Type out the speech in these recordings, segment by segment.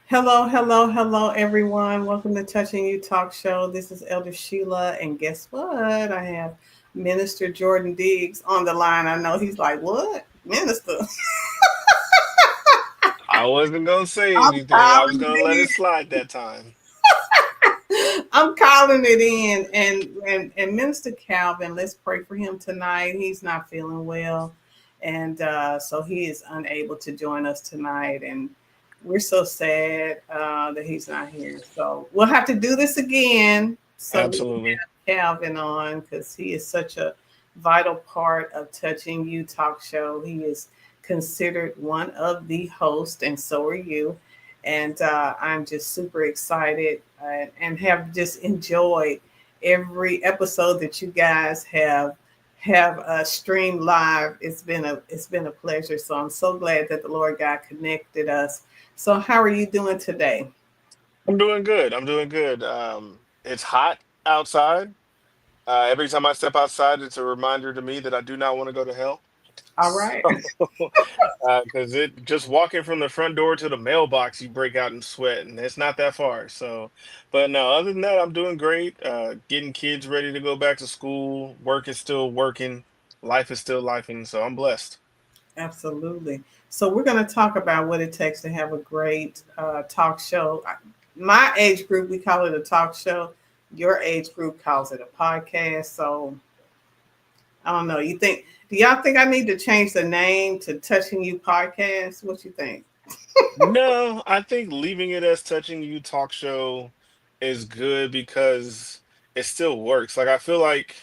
Hello, hello, hello, everyone. Welcome to Touching You Talk Show. This is Elder Sheila, and guess what? I have Minister Jordan Diggs on the line. I know he's like, "What, Minister?" I wasn't gonna say I'm anything. I was calling gonna let it it slide that time. in. I'm calling it in, and Minister Calvin. Let's pray for him tonight. He's not feeling well, and so he is unable to join us tonight, and we're so sad that he's not here. So we'll have to do this again so we can Absolutely. have Calvin on because he is such a vital part of Touching You Talk Show. He is considered one of the hosts, and so are you. And I'm just super excited and have just enjoyed every episode that you guys have streamed live. It's been a pleasure. So I'm so glad that the Lord God connected us. So how are you doing today? I'm doing good. I'm doing good. It's hot outside. Every time I step outside, it's a reminder to me that I do not want to go to hell. All right. Because it just walking from the front door to the mailbox, you break out in sweat, and it's not that far. So, but no, other than that, I'm doing great. Getting kids ready to go back to school. Work is still working. Life is still lifing. So I'm blessed. Absolutely. So we're going to talk about what it takes to have a great talk show. My age group, we call it a talk show. Your age group calls it a podcast. So I don't know. Do y'all think I need to change the name to Touching You Podcast? What you think? No, I think leaving it as touching you talk show is good because it still works. Like I feel like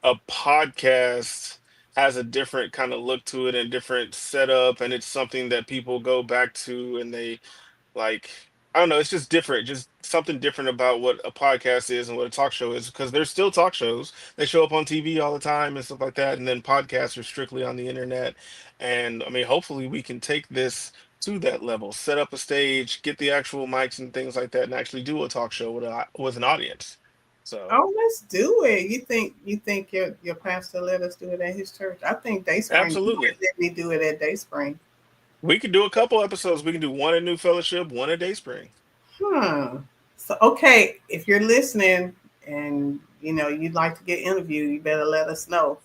a podcast has a different kind of look to it and different setup, and it's something that people go back to and they like, I don't know, it's just different, just something different about what a podcast is and what a talk show is because there's still talk shows. They show up on TV all the time and stuff like that, and then podcasts are strictly on the internet. And I mean, hopefully we can take this to that level, set up a stage, get the actual mics and things like that, and actually do a talk show with an audience. So, Oh, let's do it. You think your pastor let us do it at his church? I think Dayspring. He absolutely. might let me do it at Dayspring. We could do a couple episodes. We can do one at New Fellowship, one at Dayspring. Hmm. So okay, if you're listening and you'd like to get interviewed, you better let us know.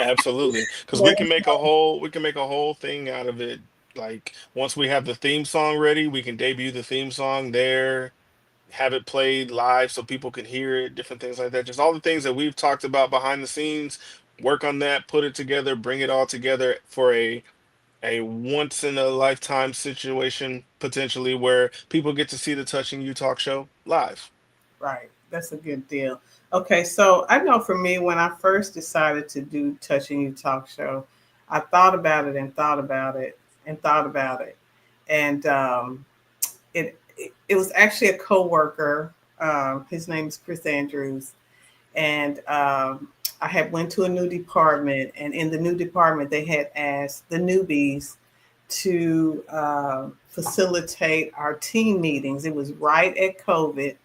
Absolutely, because Let we us can make a know. whole thing out of it. Like once we have the theme song ready, we can debut the theme song there, have it played live so people can hear it, different things like that. Just all the things that we've talked about behind the scenes. Work on that, put it together, bring it all together for a once in a lifetime situation potentially where people get to see the Touching You Talk show live. Right. That's a good deal. Okay, so I know for me, when I first decided to do Touching You Talk Show, I thought about it and thought about it and thought about it. And it was actually a coworker. His name is Chris Andrews. And I had went to a new department. And in the new department, they had asked the newbies to facilitate our team meetings. It was right at COVID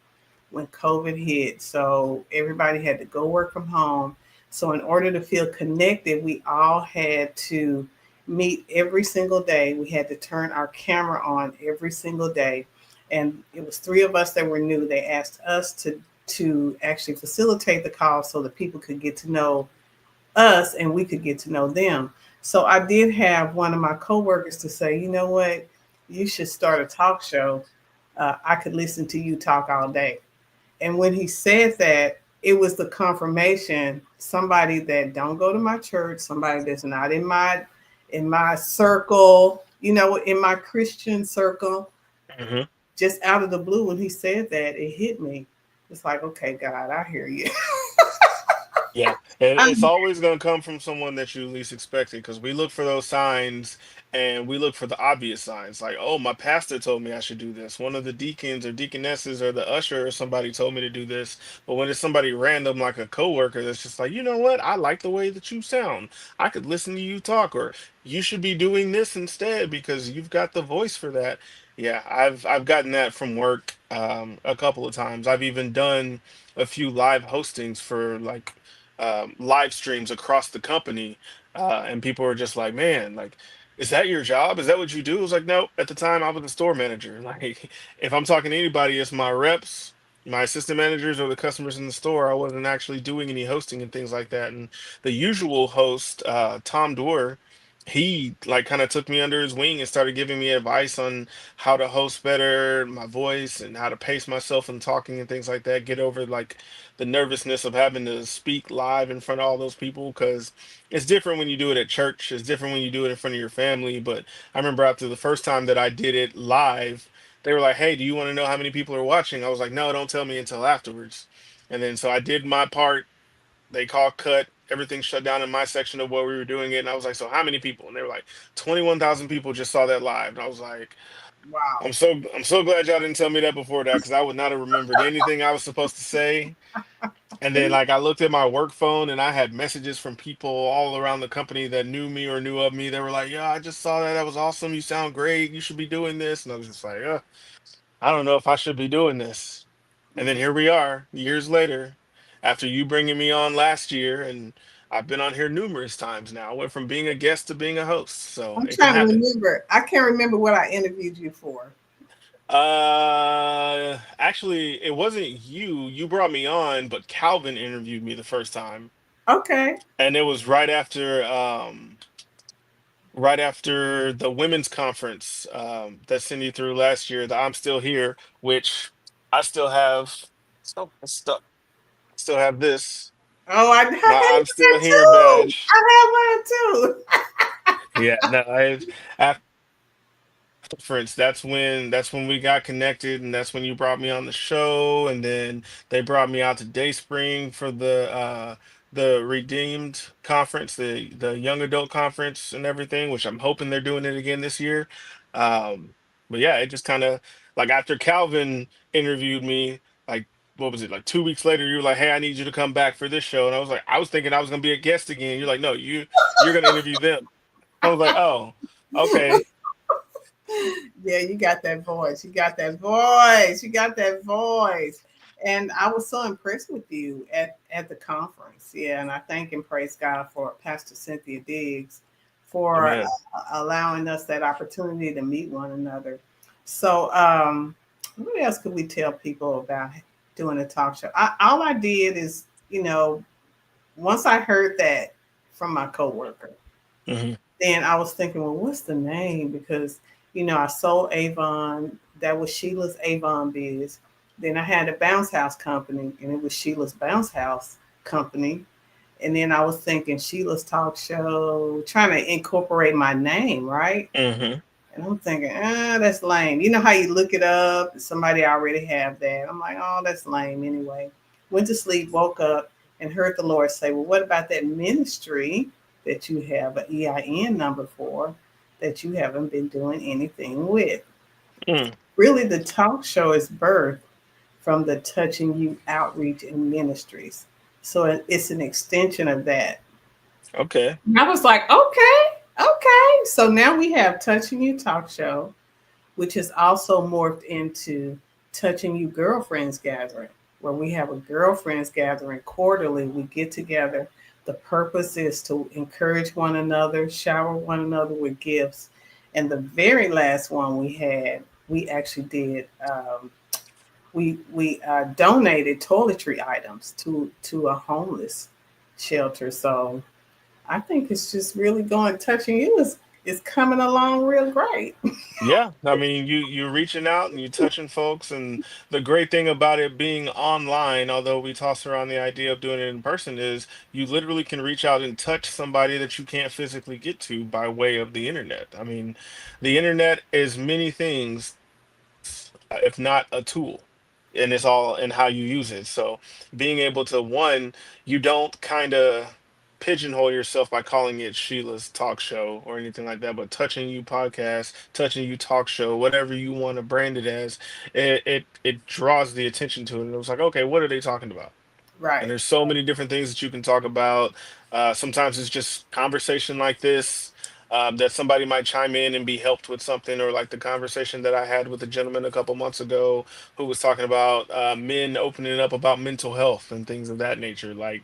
when COVID hit. So everybody had to go work from home. So in order to feel connected, we all had to meet every single day. We had to turn our camera on every single day. And it was three of us that were new. They asked us to actually facilitate the call so that people could get to know us and we could get to know them. So I did have one of my coworkers to say, you know what, you should start a talk show. I could listen to you talk all day. And when he said that, it was the confirmation. Somebody that don't go to my church, somebody that's not in my circle, in my Christian circle, Mhm. just out of the blue when he said that, it hit me. It's like, okay, God, I hear you. Yeah, it's always going to come from someone that you least expected because we look for those signs and we look for the obvious signs like, oh, my pastor told me I should do this. One of the deacons or deaconesses or the usher or somebody told me to do this. But when it's somebody random like a coworker that's just like, you know what? I like the way that you sound. I could listen to you talk, or you should be doing this instead because you've got the voice for that. Yeah, I've gotten that from work a couple of times. I've even done a few live hostings for live streams across the company, and people are just like, man, like. is that your job? Is that what you do? I was like, nope. At the time, I was a store manager. Like, if I'm talking to anybody, it's my reps, my assistant managers, or the customers in the store. I wasn't actually doing any hosting and things like that. And the usual host, Tom Doerr, he like kind of took me under his wing and started giving me advice on how to host better, my voice, and how to pace myself and talking and things like that. Get over like the nervousness of having to speak live in front of all those people because it's different when you do it at church. It's different when you do it in front of your family. But I remember after the first time that I did it live, they were like, "Hey, do you want to know how many people are watching?" I was like, "No, don't tell me until afterwards." And then so I did my part. They called cut. Everything shut down in my section of where we were doing it. And I was like, "So how many people?" And they were like, 21,000 people just saw that live. And I was like, Wow. I'm so glad y'all didn't tell me that before that because I would not have remembered anything I was supposed to say. And then like I looked at my work phone and I had messages from people all around the company that knew me or knew of me. They were like, "Yeah, I just saw that. That was awesome. You sound great. You should be doing this." And I was just like, I don't know if I should be doing this." And then here we are, years later, after you bringing me on last year, and I've been on here numerous times now. I went from being a guest to being a host, so I'm it can trying to happen. remember. I can't remember what I interviewed you for. Actually, it wasn't you. You brought me on, but Calvin interviewed me the first time, Okay. and it was right after the women's conference that Cindy threw last year, the I'm Still Here, which I still have. So stuck. Still have this, Oh, I had my I'm Still one Here too. badge. I had one too. Yeah, no, conference, that's when we got connected, and that's when you brought me on the show, and then they brought me out to Dayspring for the Redeemed conference, the young adult conference and everything, which I'm hoping they're doing it again this year. But yeah, it just kind of like after Calvin interviewed me, like what was it, like 2 weeks later, you were like, "Hey, I need you to come back for this show," and I was like, I was thinking I was gonna be a guest again. You're like, "No, you're gonna interview them." I was like, "Oh, okay." Yeah, you got that voice. You got that voice. You got that voice. And I was so impressed with you at the conference. Yeah, and I thank and praise God for Pastor Cynthia Diggs for Amen. allowing us that opportunity to meet one another. So, what else could we tell people about doing a talk show? All I did is, once I heard that from my coworker, Hmm. then I was thinking, well, what's the name? Because, I sold Avon. That was Sheila's Avon Biz. Then I had a bounce house company, and it was Sheila's Bounce House Company. And then I was thinking Sheila's Talk Show, trying to incorporate my name, right? Hmm. And I'm thinking, that's lame. You know how you look it up, somebody already have that. I'm like, oh, that's lame anyway. Went to sleep, woke up, and heard the Lord say, well, what about that ministry that you have an EIN number for that you haven't been doing anything with? Mm. Really, the talk show is birthed from the Touching You Outreach and Ministries. So it's an extension of that. Okay. And I was like, okay. So now we have Touching You Talk Show, which has also morphed into Touching You Girlfriends Gathering, where we have a girlfriends gathering quarterly. We get together. The purpose is to encourage one another, shower one another with gifts. And the very last one we had, we actually did. We donated toiletry items to a homeless shelter. So I think it's just really going. Touching You is coming along real great. Yeah, I mean, you're reaching out and you're touching folks, and the great thing about it being online, although we toss around the idea of doing it in person, is you literally can reach out and touch somebody that you can't physically get to by way of the internet. I mean, the internet is many things, if not a tool, and it's all in how you use it. So being able to, one, you don't kind of pigeonhole yourself by calling it Sheila's talk show or anything like that, but touching you podcast, touching you talk show, whatever you want to brand it as, it draws the attention to it. And it was like, okay, what are they talking about? And Right. there's so many different things that you can talk about. Sometimes it's just conversation like this, that somebody might chime in and be helped with something, or like the conversation that I had with a gentleman a couple months ago who was talking about men opening up about mental health and things of that nature. Like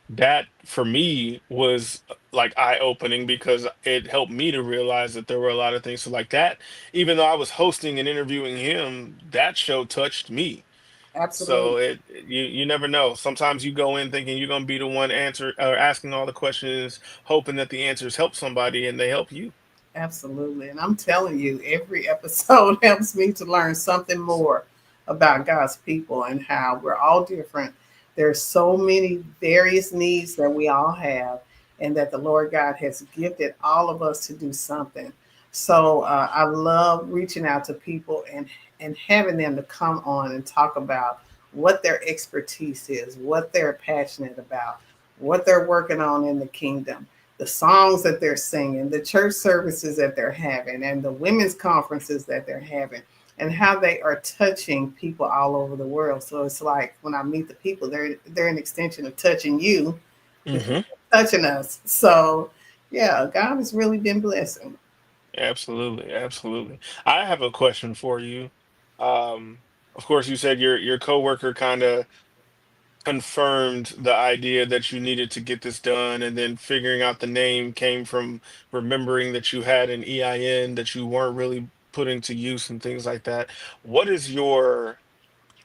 that for me was like eye opening because it helped me to realize that there were a lot of things. So like that, even though I was hosting and interviewing him, that show touched me. Absolutely. So you never know. Sometimes you go in thinking you're gonna be the one answer or asking all the questions, hoping that the answers help somebody and they help you. Absolutely. And I'm telling you, every episode helps me to learn something more about God's people and how we're all different. There's so many various needs that we all have, and that the Lord God has gifted all of us to do something. So I love reaching out to people and having them to come on and talk about what their expertise is, what they're passionate about, what they're working on in the kingdom, the songs that they're singing, the church services that they're having, and the women's conferences that they're having, and how they are touching people all over the world. So it's like when I meet the people, they're an extension of touching you because Hmm. they're touching us. So yeah, God has really been blessing. Absolutely, absolutely. I have a question for you. Of course, you said your coworker kind of confirmed the idea that you needed to get this done, and then figuring out the name came from remembering that you had an EIN that you weren't really putting to use and things like that. What is your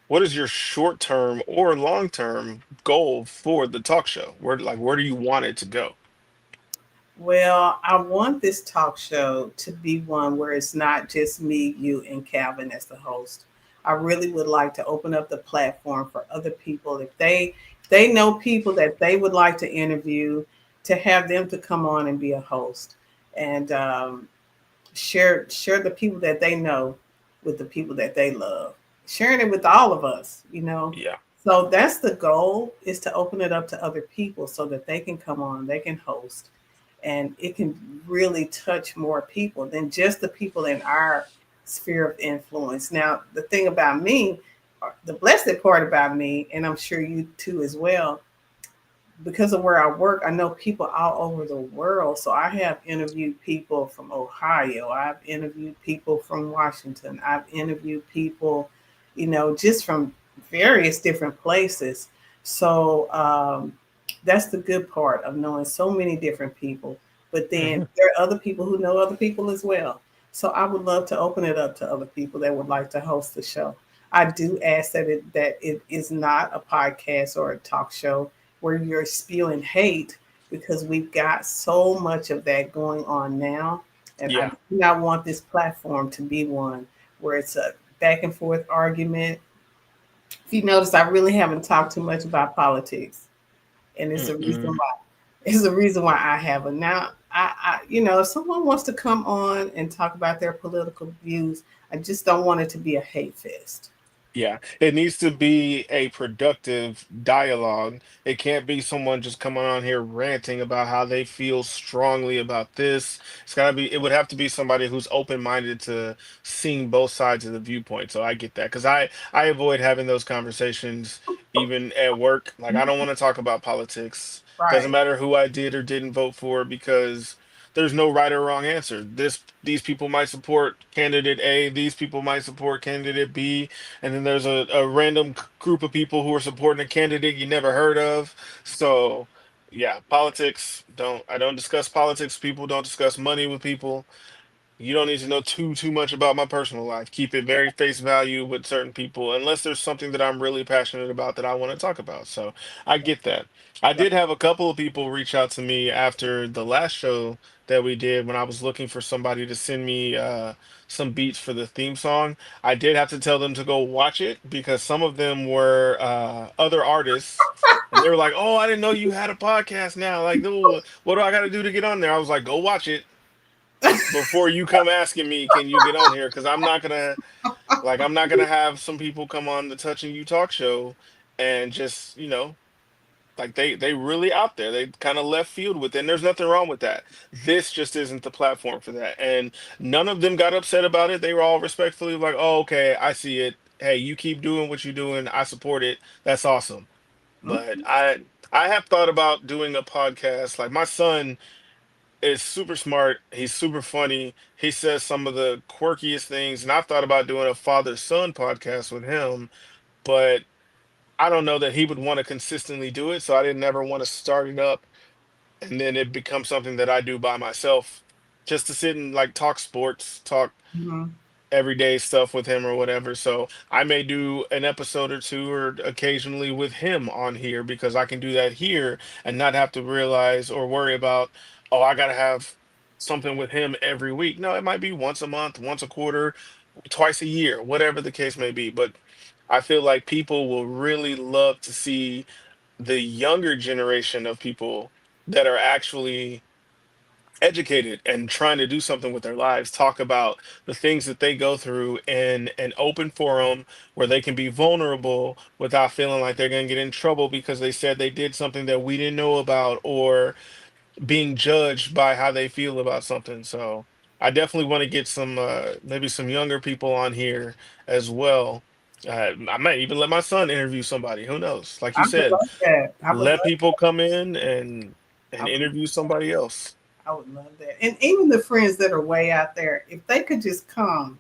what is your short term or long term goal for the talk show? Where do you want it to go? Well, I want this talk show to be one where it's not just me, you, and Calvin as the host. I really would like to open up the platform for other people if they know people that they would like to interview, to have them to come on and be a host and share the people that they know with the people that they love, sharing it with all of us. Yeah. So that's the goal, is to open it up to other people so that they can come on, they can host, and it can really touch more people than just the people in our sphere of influence. Now, the thing about me, the blessed part about me, and I'm sure you too as well, because of where I work, I know people all over the world. So I have interviewed people from Ohio. I've interviewed people from Washington. I've interviewed people, just from various different places. So that's the good part of knowing so many different people. But then Hmm. there are other people who know other people as well. So I would love to open it up to other people that would like to host the show. I do ask that it is not a podcast or a talk show where you're spewing hate, because we've got so much of that going on now. And I Yeah. do not want this platform to be one where it's a back and forth argument. If you notice, I really haven't talked too much about politics, and it's a reason Mm-mm. why. It's the reason why I haven't. Now, if someone wants to come on and talk about their political views, I just don't want it to be a hate fest. Yeah, it needs to be a productive dialogue. It can't be someone just coming on here ranting about how they feel strongly about this. It would have to be somebody who's open-minded to seeing both sides of the viewpoint. So I get that because I avoid having those conversations even at work. Like I don't want to talk about politics. Doesn't Right. matter who I did or didn't vote for because there's no right or wrong answer. These people might support candidate A, these people might support candidate B, and then there's a random group of people who are supporting a candidate you never heard of. So yeah, politics don't I don't discuss politics with people, don't discuss money with people. You don't need to know too much about my personal life. Keep it very face value with certain people, unless there's something that I'm really passionate about that I want to talk about. So I get that. I Right. did have a couple of people reach out to me after the last show that we did when I was looking for somebody to send me some beats for the theme song. I did have to tell them to go watch it because some of them were other artists. And they were like, "Oh, I didn't know you had a podcast now. Like, "Oh, what do I got to do to get on there?" I was like, "Go watch it before you come asking me, can you get on here? Because I'm not gonna have some people come on the Touching You Talk show and just like they really out there. They kind of left field with it. And there's nothing wrong with that. This just isn't the platform for that. And none of them got upset about it. They were all respectfully like, "Oh, okay, I see it. Hey, you keep doing what you're doing. I support it. That's awesome." But Okay. I have thought about doing a podcast. Like my son is super smart. He's super funny. He says some of the quirkiest things. And I've thought about doing a father son podcast with him. But I don't know that he would want to consistently do it, so I didn't ever want to start it up and then it becomes something that I do by myself, just to sit and like talk sports, talk Mhm. everyday stuff with him or whatever. So I may do an episode or two or occasionally with him on here because I can do that here and not have to realize or worry about, oh, I gotta have something with him every week. No, it might be once a month, once a quarter, twice a year, whatever the case may be. But I feel like people will really love to see the younger generation of people that are actually educated and trying to do something with their lives talk about the things that they go through in an open forum where they can be vulnerable without feeling like they're going to get in trouble because they said they did something that we didn't know about or being judged by how they feel about something. So I definitely want to get some maybe some younger people on here as well. I might even let my son interview somebody. Who knows? Like you I would said, love that. I would let love people that. come in I and would, interview somebody else. I would love that. And even the friends that are way out there, if they could just come,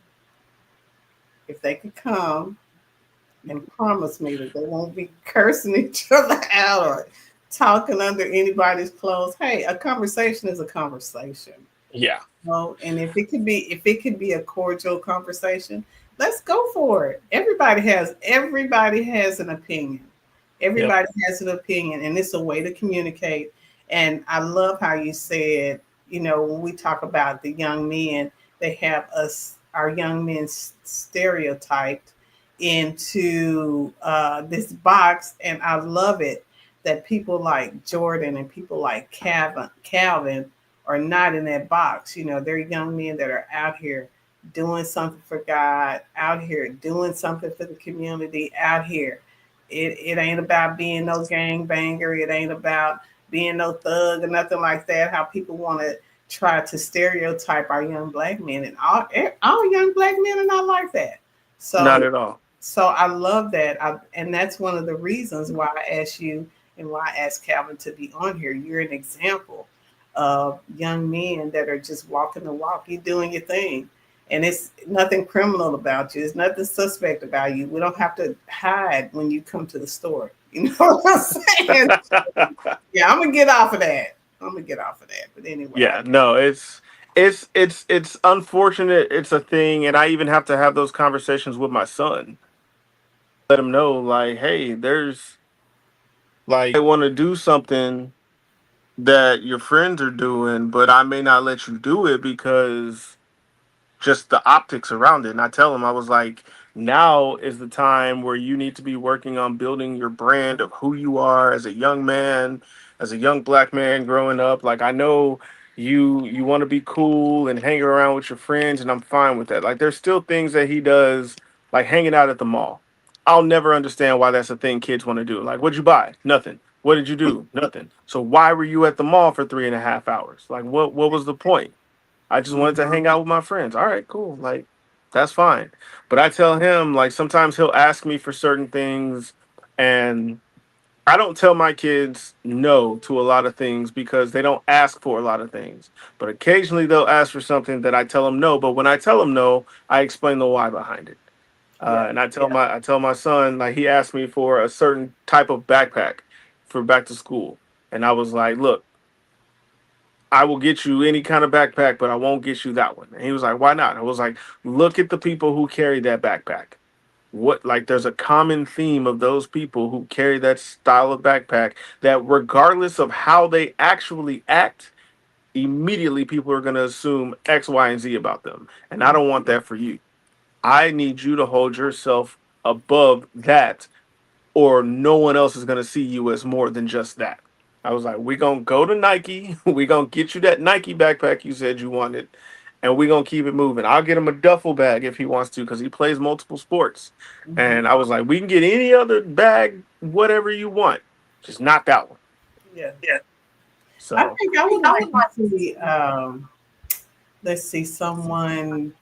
if they could come and promise me that they won't be cursing each other out or talking under anybody's clothes. Hey, a conversation is a conversation. Yeah. No, and if it could be a cordial conversation, let's go for it. Everybody has an opinion. Yep. Everybody has an opinion, and it's a way to communicate. And I love how you said, when we talk about the young men, they have us, our young men, stereotyped into this box, and I love it that people like Jordan and people like Calvin are not in that box. They're young men that are out here doing something for God, out here doing something for the community, out here. It ain't about being no gang banger. It ain't about being no thug or nothing like that. How people want to try to stereotype our young black men, and all young black men are not like that. Not So at all. so I love that. And that's one of the reasons why I asked you and why I asked Calvin to be on here. You're an example of young men that are just walking the walk. You're doing your thing. And it's nothing criminal about you. There's nothing suspect about you. We don't have to hide when you come to the store. You know what I'm saying? Yeah, I'm gonna get off of that. I'm gonna get off of that. But anyway, Yeah, no, it's unfortunate. It's a thing, and I even have to have those conversations with my son. Let him know, like, hey, there's like I want to do something that your friends are doing, but I may not let you do it because just the optics around it. And I tell him, I was like, now is the time where you need to be working on building your brand of who you are as a young man, as a young black man growing up. Like I know you want to be cool and hanging around with your friends, and I'm fine with that. Like there's still things that he does, like hanging out at the mall. I'll never understand why that's a thing kids want to do. Like, what'd you buy? Nothing. What did you do? Nothing. So why were you at the mall for 3.5 hours? Like what was the point? I just wanted to hang out with my friends. All right, cool. Like, that's fine. But I tell him, like, sometimes he'll ask me for certain things, and I don't tell my kids no to a lot of things because they don't ask for a lot of things. But occasionally they'll ask for something that I tell them no. But when I tell them no, I explain the why behind it. yeah, And I tell my son, like, he asked me for a certain type of backpack for back to school. And I was like, look, I will get you any kind of backpack, but I won't get you that one. And he was like, why not? I was like, look at the people who carry that backpack. What, like, there's a common theme of those people who carry that style of backpack that, regardless of how they actually act, immediately people are going to assume X, Y, and Z about them. And I don't want that for you. I need you to hold yourself above that, or no one else is going to see you as more than just that. I was like, we're going to go to Nike. We're going to get you that Nike backpack you said you wanted, and we're going to keep it moving. I'll get him a duffel bag if he wants to because he plays multiple sports. mhm, And I was like, we can get any other bag, whatever you want, just not that one. yeah. I So, think I would like to see. Let's see, someone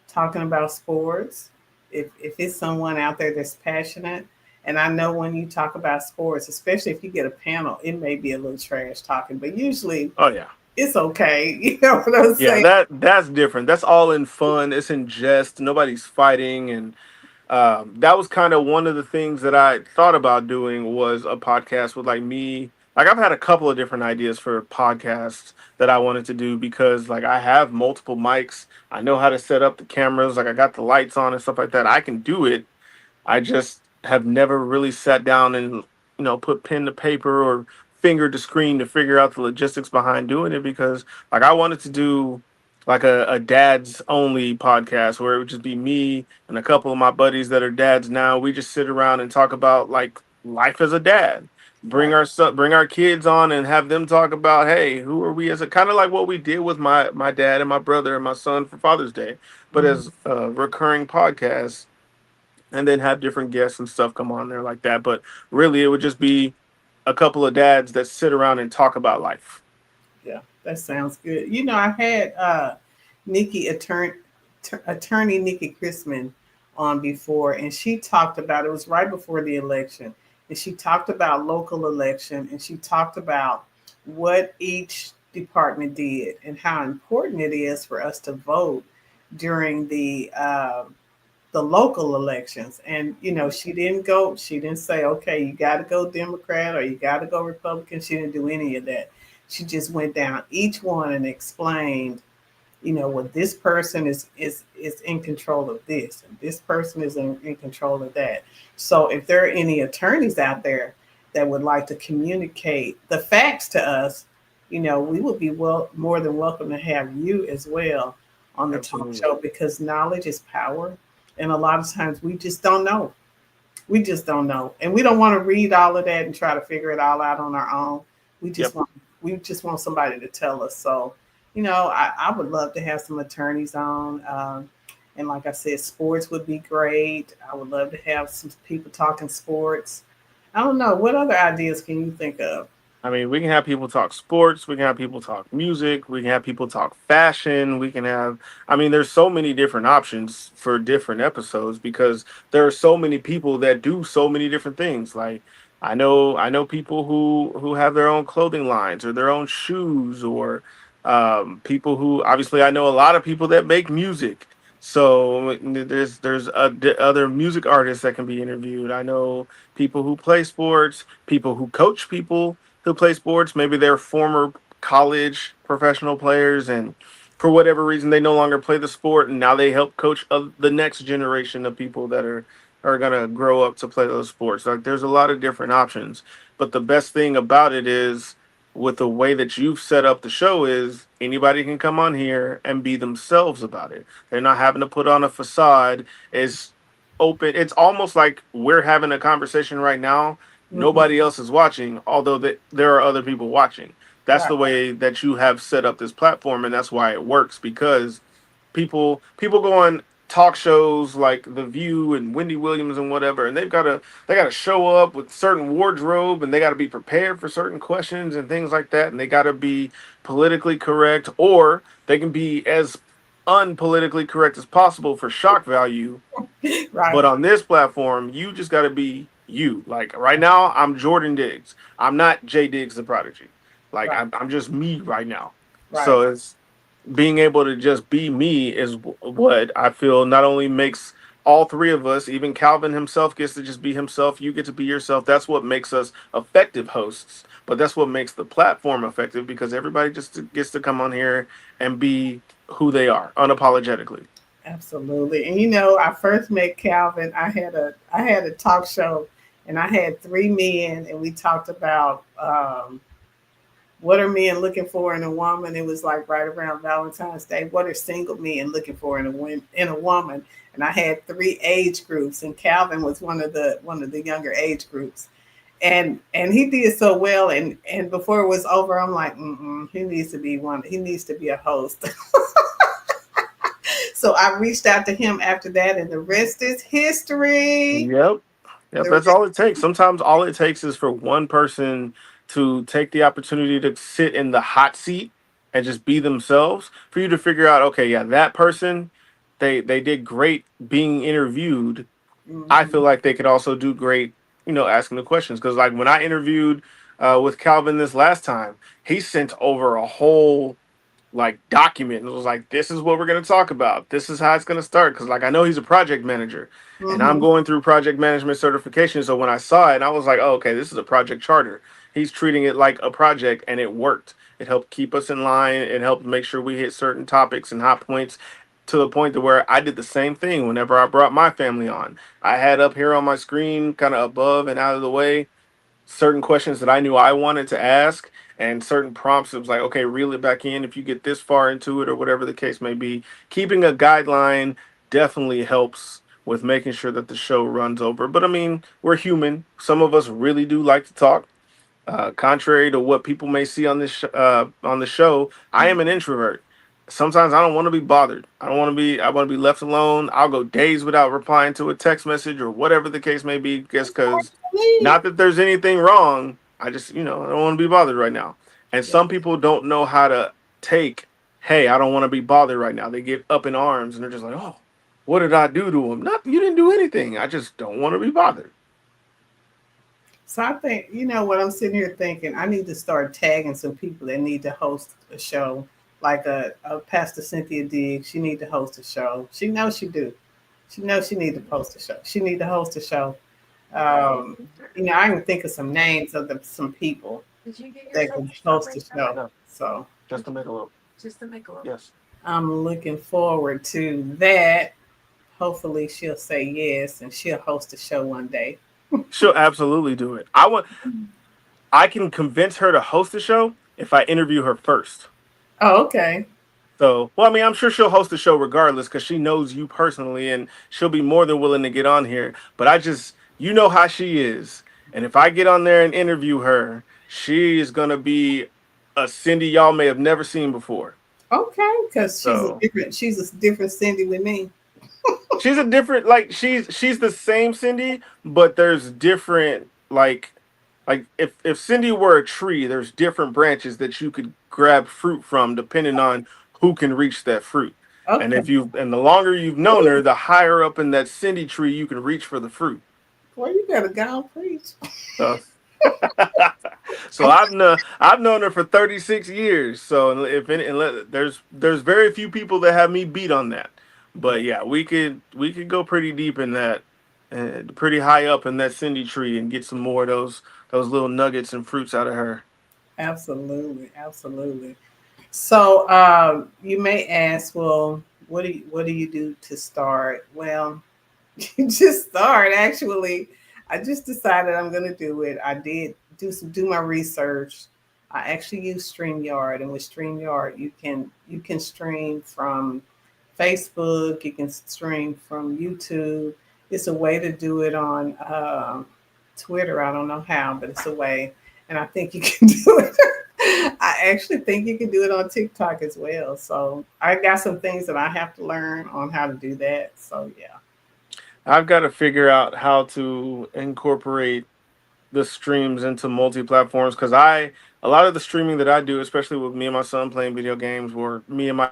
talking about sports. If it's someone out there that's passionate, and I know when you talk about sports, especially if you get a panel, it may be a little trash talking, but usually oh, yeah. it's okay. You know what I'm Yeah, saying? that's different. That's all in fun. It's in jest. Nobody's fighting, and That was kind of one of the things that I thought about doing was a podcast with like me. Like I've had a couple of different ideas for podcasts that I wanted to do because like I have multiple mics. I know how to set up the cameras. Like I got the lights on and stuff like that. I can do it. I just have never really sat down and put pen to paper or finger to screen to figure out the logistics behind doing it because like I wanted to do like a dads only podcast where it would just be me and a couple of my buddies that are dads now. We just sit around and talk about like life as a dad. Bring Right. our bring our kids on and have them talk about, hey, who are we as a kind of like what we did with my dad and my brother and my son for Father's Day, but Mhm. as a recurring podcast and then have different guests and stuff come on there like that. But really, it would just be a couple of dads that sit around and talk about life. Yeah, that sounds good. I had Nikki attorney Nikki Chrisman on before, and she talked about it was right before the election, and she talked about local election, and she talked about what each department did and how important it is for us to vote during the local elections. And she didn't say, okay, you got to go Democrat or you got to go Republican. She didn't do any of that. She just went down each one and explained, well, this person is in control of this, and this person is in control of that. So if there are any attorneys out there that would like to communicate the facts to us, we would be more than welcome to have you as well on the talk Absolutely. show, because knowledge is power, and a lot of times we just don't know. We just don't know, and we don't want to read all of that and try to figure it all out on our own. We just Yep. want we just want somebody to tell us. So, I would love to have some attorneys on, and like I said, sports would be great. I would love to have some people talking sports. I don't know, what other ideas can you think of? I mean, we can have people talk sports, we can have people talk music, we can have people talk fashion, we can have, I mean, there's so many different options for different episodes because there are so many people that do so many different things. Like I know people who have their own clothing lines or their own shoes or people who obviously I know a lot of people that make music. So there's other music artists that can be interviewed. I know people who play sports, people who coach people who play sports. Maybe they're former college professional players, and for whatever reason, they no longer play the sport, and now they help coach the next generation of people that are gonna grow up to play those sports. Like there's a lot of different options, but the best thing about it is with the way that you've set up the show is anybody can come on here and be themselves about it. They're not having to put on a facade. It's open. It's almost like we're having a conversation right now. Hmm. Nobody else is watching, although there are other people watching. That's Right. the way that you have set up this platform, and that's why it works because people go on talk shows like The View and Wendy Williams and whatever, and they gotta show up with certain wardrobe and they gotta be prepared for certain questions and things like that, and they gotta be politically correct, or they can be as unpolitically correct as possible for shock value. Right. But on this platform, you just got to be you. Like right now, I'm Jordan Diggs. I'm not Jay Diggs the Prodigy. Like Right. I'm just me right now. Right. So it's being able to just be me is what I feel not only makes all three of us, even Calvin himself gets to just be himself. You get to be yourself. That's what makes us effective hosts. But that's what makes the platform effective because everybody just gets to come on here and be who they are unapologetically. Absolutely. And I first met Calvin. I had a talk show, and I had three men, and we talked about what are men looking for in a woman. It was like right around Valentine's Day. What are single men looking for in a woman? And I had three age groups, and Calvin was one of the younger age groups. And he did so well, and before it was over, I'm like, he needs to be one. He needs to be a host. So I reached out to him after that, and the rest is history. Yep. Yep, The that's rest, all it takes. Sometimes all it takes is for one person to take the opportunity to sit in the hot seat and just be themselves for you to figure out, okay, yeah, that person, they did great being interviewed. I mhm. feel like they could also do great, asking the questions. Because like when I interviewed with Calvin this last time, he sent over a whole like document and was like, this is what we're going to talk about. This is how it's going to start. Cause like, I know he's a project manager and I'm Mm-hmm. going through project management certification. So when I saw it, I was like, oh, okay, this is a project charter. He's treating it like a project and it worked. It helped keep us in line. It helped make sure we hit certain topics and hot points to the point to where I did the same thing whenever I brought my family on. I had up here on my screen, kind of above and out of the way, certain questions that I knew I wanted to ask and certain prompts. It was like, okay, reel it back in if you get this far into it or whatever the case may be. Keeping a guideline definitely helps with making sure that the show runs over. But I mean, we're human. Some of us really do like to talk. Contrary to what people may see on this on the show, I am an introvert. Sometimes I don't want to be bothered. I don't want to be. I want to be left alone. I'll go days without replying to a text message or whatever the case may be, just because. Not that there's anything wrong. I just, I don't want to be bothered right now. And Yeah. some people don't know how to take. Hey, I don't want to be bothered right now. They get up in arms and they're just like, oh, what did I do to them? Not you didn't do anything. I just don't want to be bothered. So I think, what I'm sitting here thinking, I need to start tagging some people that need to host a show, like a Pastor Cynthia Diggs. She need to host a show. She knows she do. She knows she need to post a show. She need to host a show. Um, I can think of some names of some people that can host a show. No, So just to make a little. Yes. I'm looking forward to that. Hopefully she'll say yes and she'll host a show one day. She'll absolutely do it. I can convince her to host the show if I interview her first. Oh, okay. So, well, I mean, I'm sure she'll host the show regardless because she knows you personally and she'll be more than willing to get on here. But you know how she is. And if I get on there and interview her, she is going to be a Cindy y'all may have never seen before. Okay, because So, she's a different Cindy with me. she's a different, like, she's the same Cindy, but there's different, like if Cindy were a tree, there's different branches that you could grab fruit from depending on who can reach that fruit. And Okay. and the longer you've known her, the higher up in that Cindy tree you can reach for the fruit. Well, you better go and preach. So, so I've known her for 36 years. So if any, there's very few people that have me beat on that. But yeah, we could go pretty deep in that, pretty high up in that Cindy tree, and get some more of those little nuggets and fruits out of her. Absolutely, absolutely. So you may ask, well, what do you do to start? Well, you just start. Actually, I just decided I'm going to do it. I did do my research. I actually use StreamYard, and with StreamYard, you can stream from Facebook. You can stream from YouTube. It's a way to do it on Twitter. I don't know how, but it's a way, and I think you can do it. I actually think you can do it on TikTok as well. So I got some things that I have to learn on how to do that. So yeah. I've got to figure out how to incorporate the streams into multi-platforms because a lot of the streaming that I do, especially with me and my son playing video games, or me and my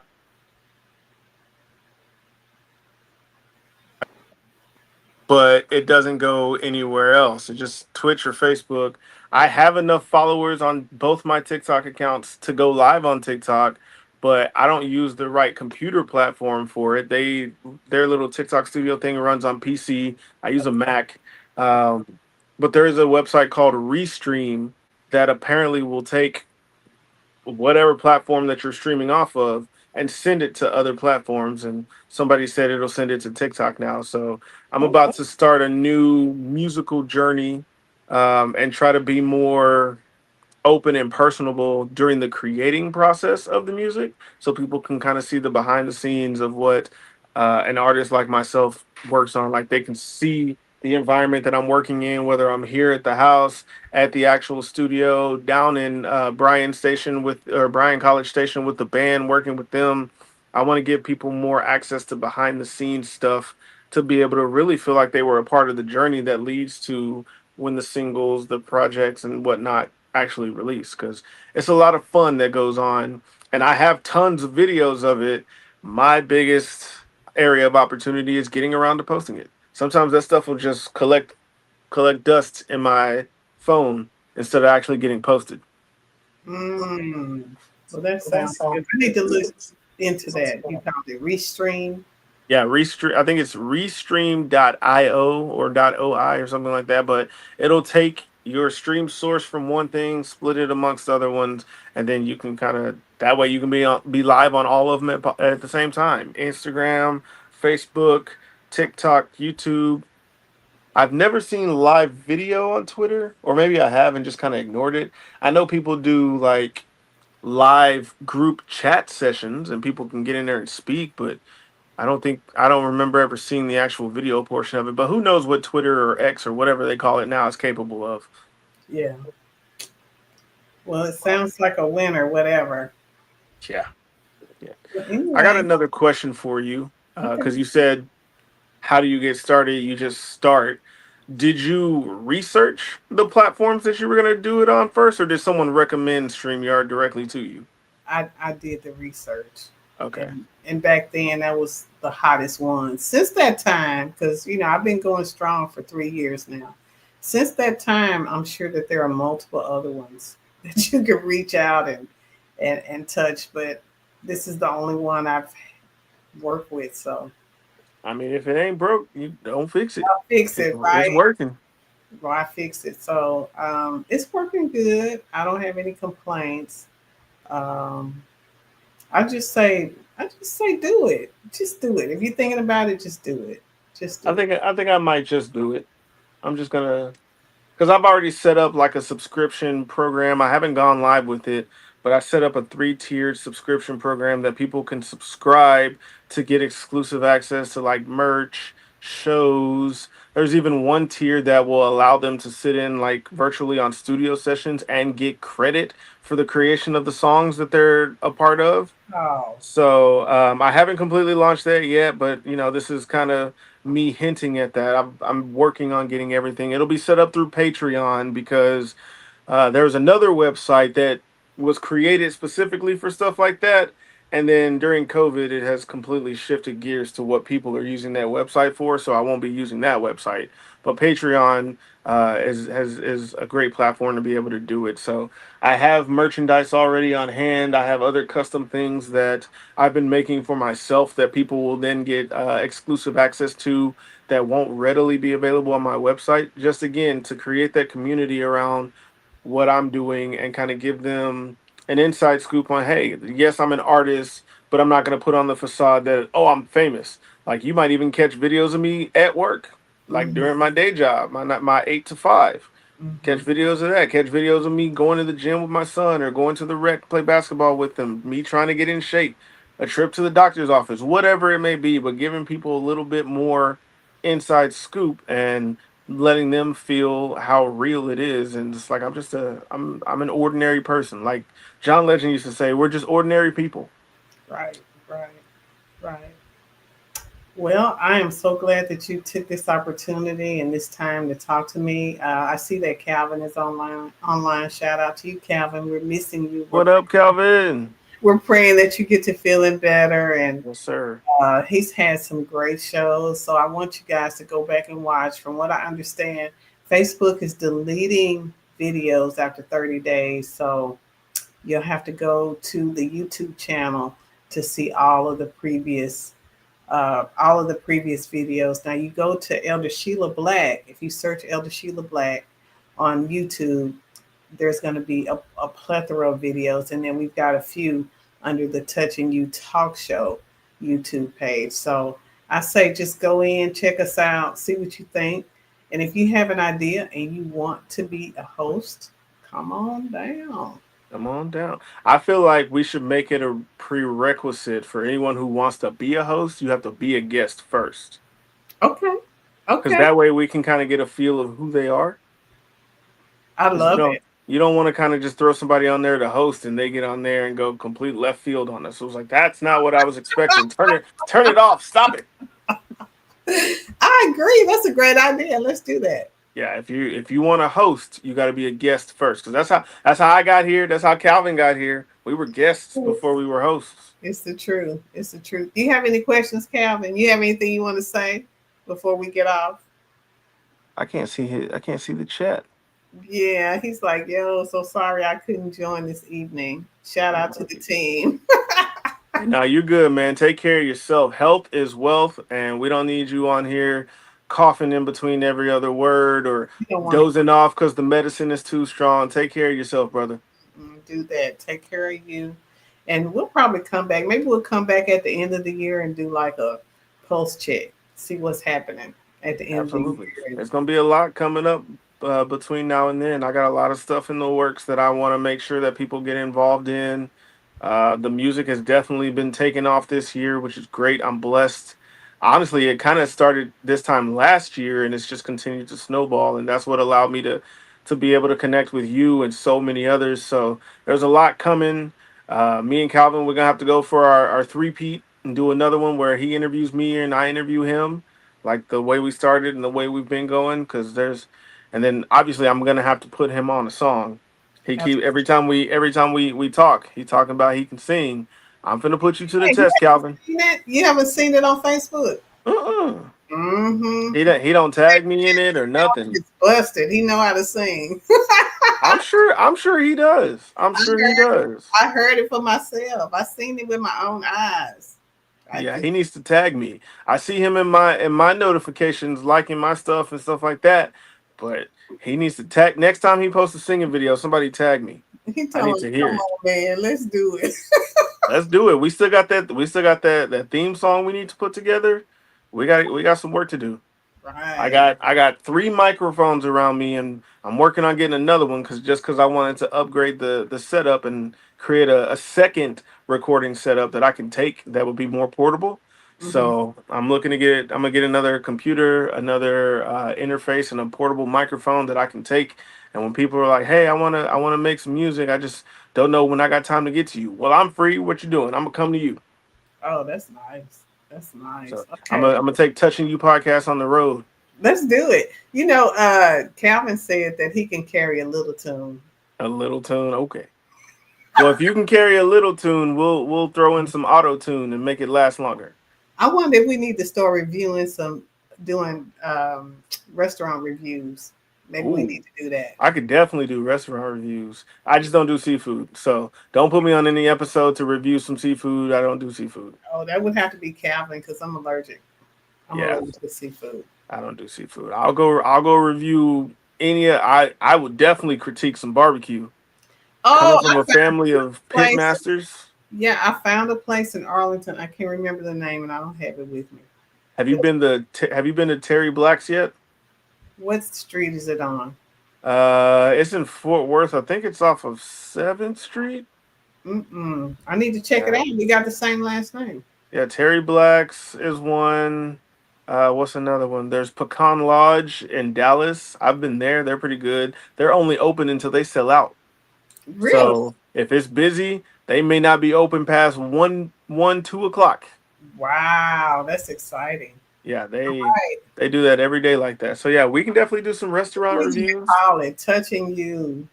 but it doesn't go anywhere else. It just Twitch or Facebook. I have enough followers on both my TikTok accounts to go live on TikTok, but I don't use the right computer platform for it. Their little TikTok studio thing runs on PC. I use a Mac. Um, but there is a website called Restream that apparently will take whatever platform that you're streaming off of and send it to other platforms. And somebody said it'll send it to TikTok now. So I'm about Okay. to start a new musical journey, and try to be more open and personable during the creating process of the music so people can kind of see the behind the scenes of what an artist like myself works on. Like they can see the environment that I'm working in, whether I'm here at the house, at the actual studio, down in Bryan College Station with the band, working with them. I want to give people more access to behind the scenes stuff to be able to really feel like they were a part of the journey that leads to when the singles, the projects, and whatnot actually release. Because it's a lot of fun that goes on, and I have tons of videos of it. My biggest area of opportunity is getting around to posting it. Sometimes that stuff will just collect dust in my phone instead of actually getting posted. Mm. Well, that sounds good. I need to look into that. You called it Restream. Yeah, Restream. I think it's Restream.io or .oi or something like that. But it'll take your stream source from one thing, split it amongst other ones, and then you can kind of that way you can be live on all of them at the same time. Instagram, Facebook, TikTok, YouTube. I've never seen live video on Twitter, or maybe I have and just kind of ignored it. I know people do like live group chat sessions, and people can get in there and speak, but I don't remember ever seeing the actual video portion of it, but who knows what Twitter or X or whatever they call it now is capable of. Yeah. Well, it sounds like a winner, whatever. Yeah. Yeah. But I got anyway, another question for you okay. because you said, how do you get started? You just start. Did you research the platforms that you were going to do it on first, or did someone recommend StreamYard directly to you? I did the research, Okay. and back then that was the hottest one. Since that time, because I've been going strong for 3 years now. Since that time, I'm sure that there are multiple other ones that you can reach out and touch, but this is the only one I've worked with. So I mean, if it ain't broke, you don't fix it. I'll fix it, It's right? working. Well, I fix it. So it's working good. I don't have any complaints. Um, I just say do it. Just do it. If you're thinking about it, just do it. Just do it. I think I might just do it. I'm just gonna because I've already set up like a subscription program. I haven't gone live with it, but I set up a three-tiered subscription program that people can subscribe to get exclusive access to like merch, shows. There's even one tier that will allow them to sit in like virtually on studio sessions and get credit for the creation of the songs that they're a part of. Oh, So I haven't completely launched that yet, but this is kind of me hinting at that. I'm working on getting everything. It'll be set up through Patreon because there's another website that was created specifically for stuff like that. And then during COVID, it has completely shifted gears to what people are using that website for. So I won't be using that website. But Patreon is a great platform to be able to do it. So I have merchandise already on hand. I have other custom things that I've been making for myself that people will then get exclusive access to that won't readily be available on my website. Just again, to create that community around what I'm doing and kind of give them an inside scoop on, hey, yes, I'm an artist, but I'm not going to put on the facade that, oh, I'm famous. Like you might even catch videos of me at work, like mm-hmm, during my day job, my 8 to 5. Catch mm-hmm. videos of that. Catch videos of me going to the gym with my son or going to the rec to play basketball with them. Me trying to get in shape. A trip to the doctor's office, whatever it may be, but giving people a little bit more inside scoop and letting them feel how real it is. And just like I'm an ordinary person. Like John Legend used to say, we're just ordinary people. Right, right, right. Well, I am so glad that you took this opportunity and this time to talk to me. I see that Calvin is online. Online, shout out to you, Calvin. We're missing you. What up, Calvin? We're praying that you get to feeling better, and Yes, sir. he's had some great shows. So I want you guys to go back and watch. From what I understand, Facebook is deleting videos after 30 days. So you'll have to go to the YouTube channel to see all of the previous videos. Now you go to Elder Sheila Black. If you search Elder Sheila Black on YouTube, there's going to be a plethora of videos, and then we've got a few under the Touching You Talk Show YouTube page. So I say just go in, check us out, see what you think. And if you have an idea and you want to be a host, come on down. Come on down. I feel like we should make it a prerequisite for anyone who wants to be a host. You have to be a guest first, Okay. because Okay. that way we can kind of get a feel of who they are. I Because love it. you don't want to kind of just throw somebody on there to host and they get on there and go complete left field on us. So it was like that's not what I was expecting. Turn it off. Stop it. I agree. That's a great idea. Let's do that. Yeah, if you want to host, you got to be a guest first, because that's how I got here. That's how Calvin got here. We were guests before we were hosts. It's the truth. It's the truth. Do you have any questions, Calvin? You have anything you want to say before we get off? I can't see the chat. Yeah, he's like, yo, so sorry I couldn't join this evening. Shout out to the team. No, you're good, man. Take care of yourself. Health is wealth, and we don't need you on here coughing in between every other word or You don't want dozing off because the medicine is too strong. Take care of yourself, brother. to do that. Take care of you. And we'll probably come back. Maybe we'll come back at the end of the year and do like a pulse check, see what's happening at the end of the Absolutely. year. There's going to be a lot coming up between now and then. I got a lot of stuff in the works that I want to make sure that people get involved in. The music has definitely been taken off this year, which is great. I'm blessed. Honestly, it kind of started this time last year and it's just continued to snowball. And that's what allowed me to be able to connect with you and so many others. So there's a lot coming. Me and Calvin, we're going to have to go for our three-peat and do another one where he interviews me and I interview him like the way we started and the way we've been going because there's and then obviously I'm gonna have to put him on a song. He keep Absolutely. every time we talk, he talking about he can sing. I'm finna put you to the Hey, you test, haven't Calvin. seen it? You haven't seen it on Facebook? Uh-uh. Mm-hmm. He don't tag me in it or nothing. It's busted. He know how to sing. I'm sure he does. I'm I sure he heard, does. I heard it for myself. I seen it with my own eyes. I Yeah, did. he needs to tag me. I see him in my notifications liking my stuff and stuff like that. But he needs to tag next time he posts a singing video, somebody tag me. He I need told me, to hear "Come it. on, man, let's do it." Let's do it. We still got that. We still got that theme song we need to put together. We got some work to do. I Right. got I got three microphones around me, and I'm working on getting another one because I wanted to upgrade the setup and create a second recording setup that I can take that would be more portable. Hmm. So I'm gonna get another computer, another interface, and a portable microphone that I can take. And when people are like, "Hey, I wanna make some music," I just don't know when I got time to get to you. Well, I'm free. What you doing? I'm gonna come to you. Oh, that's nice. That's nice. So Okay. I'm gonna take Touching You podcast on the road. Let's do it. Calvin said that he can carry a little tune. A little tune, okay. Well, if you can carry a little tune, we'll throw in some auto tune and make it last longer. I wonder if we need to start reviewing doing restaurant reviews. Maybe we Ooh, need to do that. I could definitely do restaurant reviews. I just don't do seafood, so don't put me on any episode to review some seafood. I don't do seafood. Oh, that would have to be Calvin because I'm allergic. I'm Yeah, allergic to seafood. I don't do seafood. I'll go review any. I would definitely critique some barbecue. Coming Oh, from a family of pit place. masters, Yeah, I found a place in Arlington. I can't remember the name, and I don't have it with me. have you been to Terry Black's yet? What street is it on? It's in Fort Worth. I think it's off of 7th Street. Mm-mm. I need to check it Yeah. out. We got the same last name. Yeah, Terry Black's is one. What's another one? There's Pecan Lodge in Dallas. I've been there. They're pretty good. They're only open until they sell out. Really? So if it's busy, they may not be open past 2 o'clock. Wow, that's exciting. Yeah, All they right. they do that every day like that. So yeah, we can definitely do some restaurant What did you reviews. call it? Touching you.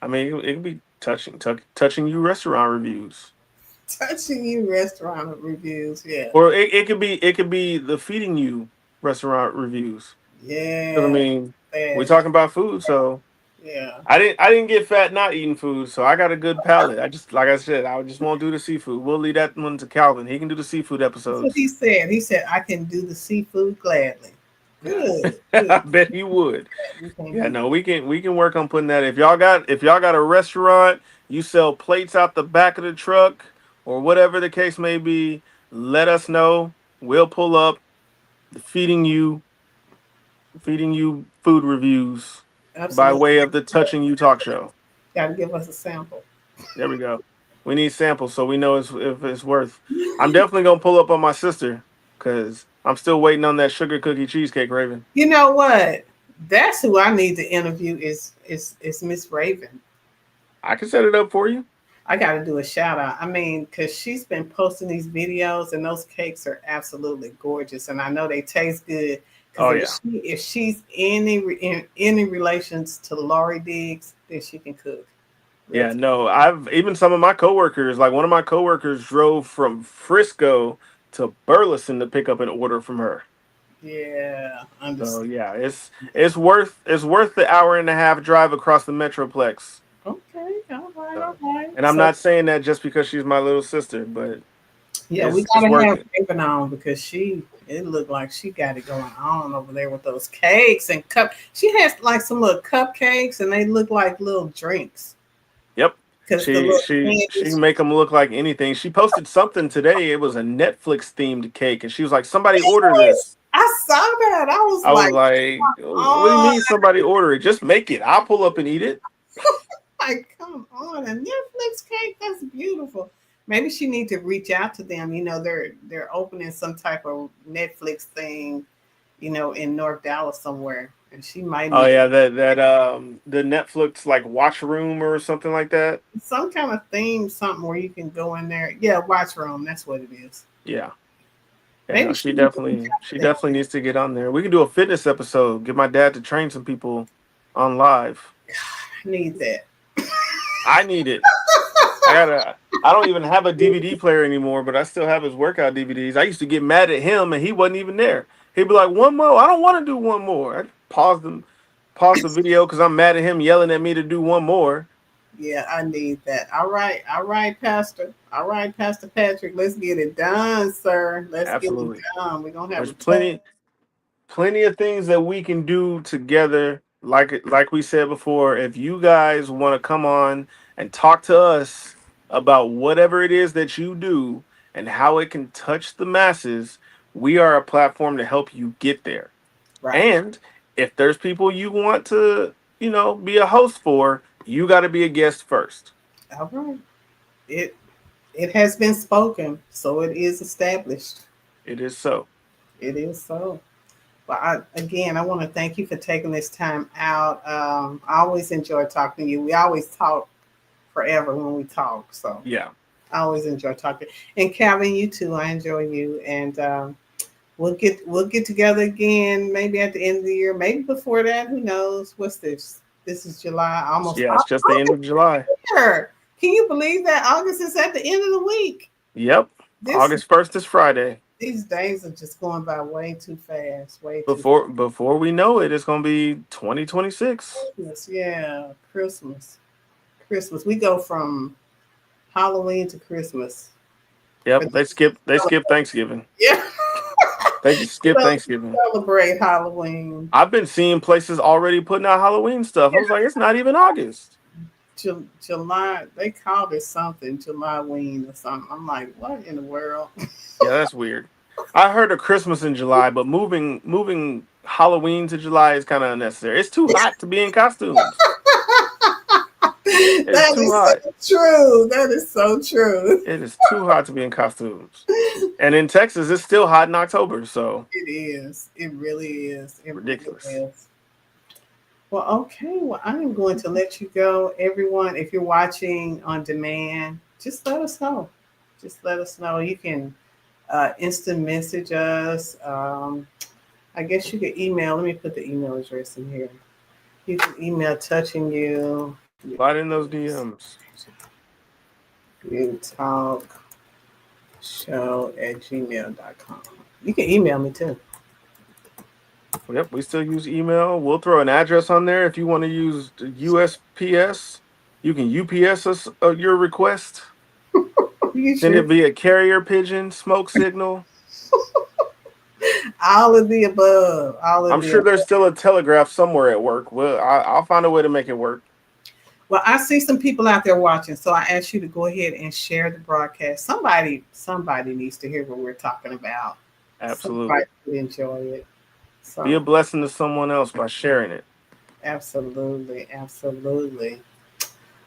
I mean, it could be touching you restaurant reviews. Touching you restaurant reviews. Yeah. Or it could be the feeding you restaurant reviews. Because I Yeah. mean, we're That. talking about food, so Yeah. I didn't get fat not eating food, so I got a good palate. I just like I said, I just won't do the seafood. We'll leave that one to Calvin. He can do the seafood That's what episodes. he said. He said, I can do the seafood gladly. Good. Good. I bet he would. We can Yeah, do no, we can work on putting that. If y'all got a restaurant, you sell plates out the back of the truck or whatever the case may be, let us know. We'll pull up the feeding you food reviews by absolutely. way of the Touching You talk show. Got to give us a sample. There we go. We need samples so we know if it's worth. I'm definitely gonna pull up on my sister because I'm still waiting on that sugar cookie cheesecake, Raven. You know what? That's who I need to interview is Miss Raven. I can set it up for you. I got to do a shout out. I mean, because she's been posting these videos, and those cakes are absolutely gorgeous, and I know they taste good. Because Oh if yeah, if she's in any relations to Laurie Diggs, then she can cook. Real yeah. No, I've even some of my coworkers, like one of my coworkers, drove from Frisco to Burleson to pick up an order from her. Yeah, So understand. yeah, it's worth the hour and a half drive across the Metroplex. Okay, all right, all So, right. and I'm So not saying that just because she's my little sister, but yeah, we it's gotta worth have it. Raven on because it looked like she got it going on over there with those cakes and cup. She has like some little cupcakes and they look like little drinks Yep. because the She little she she candies. can make them look like anything. She posted something today. It was a Netflix themed cake, and she was like, "Somebody order Yes, this." I saw that. I was I was like, like, "What do you oh, mean somebody order it? Just make it. I'll pull up and eat it." like come on, a Netflix cake. That's beautiful. Maybe she need to reach out to them. They're opening some type of Netflix thing, in North Dallas somewhere, and she might Oh need to yeah, the Netflix like watch room or something like that. some kind of theme, something where you can go in there. Yeah, watch room. That's what it is. Yeah. Yeah, Maybe no, she needs to reach out she to them. definitely needs to get on there. We can do a fitness episode. Get my dad to train some people on live. I need that. I need it. I don't even have a DVD player anymore, but I still have his workout DVDs. I used to get mad at him and he wasn't even there. He'd be like, "One more. I don't want to do one more." I pause the video because I'm mad at him yelling at me to do one more. Yeah, I need that. All right, Pastor. All right, Pastor Patrick. Let's get it done, sir. Let's get it Absolutely. done. We're gonna have There's a talk. plenty of things that we can do together. Like we said before, if you guys want to come on and talk to us about whatever it is that you do and how it can touch the masses, we are a platform to help you get there. Right. And if there's people you want to, be a host for, you got to be a guest first. All right. It it has been spoken, so it is established. It is so. It is so. Well, I want to thank you for taking this time out. I always enjoy talking to you. We always talk forever when we talk, so Yeah. I always enjoy talking. And Calvin, you too. I enjoy you, and we'll get together again. Maybe at the end of the year. Maybe before that. Who knows? What's this? This is July. Almost Yeah, it's just the end of July. here. Can you believe that August is at the end of the week? Yep. This August 1st is Friday. These days are just going by way too fast. Way too Before we know it, it's gonna be 2026. Christmas. Yeah, Christmas. Christmas. We go from Halloween to Christmas. Yep, they skip Thanksgiving. Yeah. They just skip Thanksgiving. Celebrate Halloween. I've been seeing places already putting out Halloween stuff. I was like, it's not even August. July, they called it something, Julyween or something. I'm like, what in the world? Yeah, that's weird. I heard of Christmas in July, but moving Halloween to July is kind of unnecessary. It's too hot to be in costumes. It's That too is hot. so true. That is so true. It is too hot to be in costumes. And in Texas, it's still hot in October, so It is. It really is. It really ridiculous. is. Well, okay. Well, I am going to let you go. Everyone, if you're watching on demand, just let us know. Just let us know. You can instant message us. I guess you can email. Let me put the email address in here. You can email touching you. Slide in those DMs. You talk show at gmail.com. You can email me too. Yep, we still use email. We'll throw an address on there if you want to use USPS. You can UPS us your request. You Send sure? it via carrier pigeon, smoke signal. All of the above. All of I'm the sure above. there's still a telegraph somewhere at work. Well, I'll find a way to make it work. Well, I see some people out there watching, so I ask you to go ahead and share the broadcast. Somebody needs to hear what we're talking about. Absolutely. Somebody would enjoy it. Be a So, blessing to someone else by sharing it. absolutely, absolutely.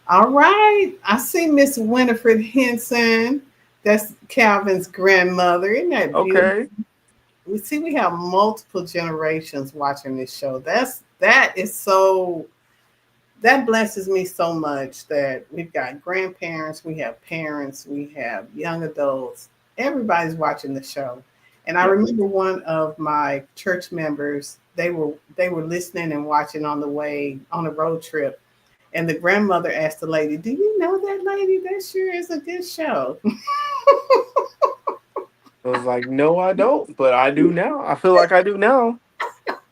All right, I see Miss Winifred Henson. That's Calvin's grandmother. Isn't that beautiful? Okay. We have multiple generations watching this show. That blesses me so much that we've got grandparents, we have parents, we have young adults. Everybody's watching the show. And I Yep. remember one of my church members, they were listening and watching on the way on a road trip. And the grandmother asked the lady, "Do you know that lady? That sure is a good show." I was like, no, I don't, but I do now. I feel like I do now.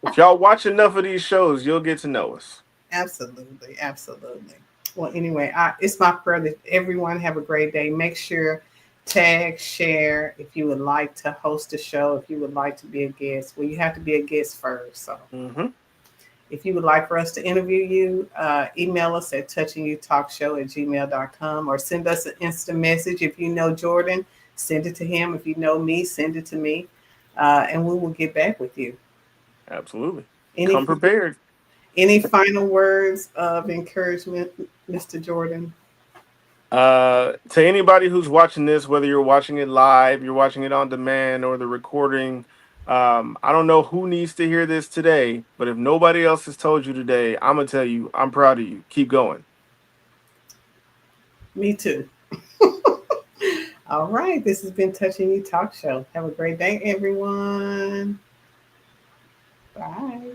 If y'all watch enough of these shows, you'll get to know us. Absolutely, absolutely. Well, anyway, it's my prayer that everyone have a great day. Make sure tag, share if you would like to host a show, if you would like to be a guest. Well, you have to be a guest first. So Mm-hmm. if you would like for us to interview you, email us at touchingyoutalkshow@gmail.com or send us an instant message. If you know Jordan, send it to him. If you know me, send it to me, and we will get back with you. Absolutely. Any Come prepared. any final words of encouragement, Mr. Jordan? To anybody who's watching this, whether you're watching it live, you're watching it on demand, or the recording, I don't know who needs to hear this today, but if nobody else has told you today, I'm gonna tell you, I'm proud of you. Keep going. Me too. All right. This has been Touching You Talk Show. Have a great day, everyone. Bye.